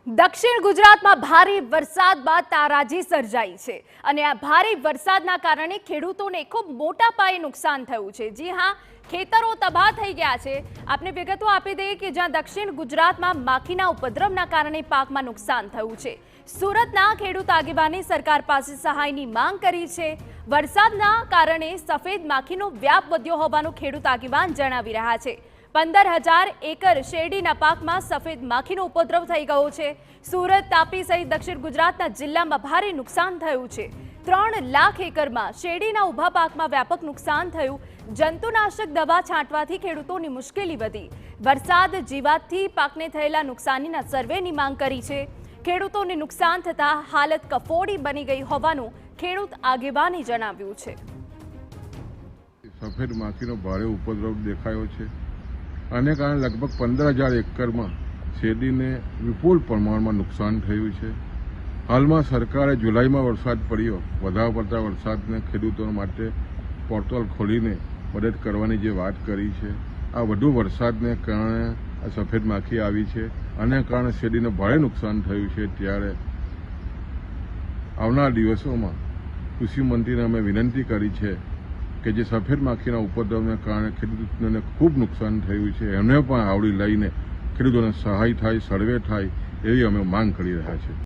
દક્ષિણ ગુજરાતમાં ભારે વરસાદ બાદ તારાજી સર્જાઈ છે અને આ ભારે વરસાદના કારણે ખેડૂતોને ખૂબ મોટા પાયે નુકસાન થયું છે। જી હા, ખેતરો તબાહ થઈ ગયા છે। આપને વિગતો આપી દઈએ કે જ્યાં દક્ષિણ ગુજરાતમાં માખીના ઉપદ્રવના કારણે પાકમાં નુકસાન થયું છે। સુરતના ખેડૂત આગેવાને સરકાર પાસે સહાયની માંગ કરી છે। વરસાદના કારણે સફેદ માખીનો વ્યાપ વધ્યો હોવાનું ખેડૂત આગેવાન જણાવી રહ્યા છે। 15,000 એકર શેરડીના પાકમાં સફેદ માખીનો ઉપદ્રવ થઈ ગયો છે। સુરત, તાપી સહિત દક્ષિણ ગુજરાતના જિલ્લામાં ભારે નુકસાન થયું છે। 3 લાખ એકરમાં શેરડીના ઊભા પાકમાં વ્યાપક નુકસાન થયું। જંતુનાશક દવા છાંટવાથી ખેડૂતોની મુશ્કેલી વધી। વરસાદ જીવાતથી પાકને થયેલા નુકસાનીના સર્વેની માંગ કરી છે। ખેડૂતોને નુકસાન થતા હાલત કફોડી બની ગઈ હોવાનું ખેડૂત આગેવાને જણાવ્યું છે। સફેદ માખીનો ભારે ઉપદ્રવ દેખાયો છે। આને કારણે લગભગ 15,000 એકરમાં શેરડીને વિપુલ પ્રમાણમાં નુકસાન થયું છે। હાલમાં સરકારે જુલાઈમાં વરસાદ પડ્યો, વધારે પડતા વરસાદને ખેડૂતો માટે પોર્ટલ ખોલીને મદદ કરવાની જે વાત કરી છે, આ વધુ વરસાદને કારણે આ સફેદ માખી આવી છે। આને કારણે શેરડીને ભારે નુકસાન થયું છે। ત્યારે આવનાર દિવસોમાં કૃષિ મંત્રીને અમે વિનંતી કરી છે કે જે સફેદ માખીના ઉપદ્રવને કારણે ખેડૂતોને ખૂબ નુકસાન થયું છે, એમને પણ આવરી લઈને ખેડૂતોને સહાય થાય, સર્વે થાય એવી અમે માંગ કરી રહ્યા છીએ।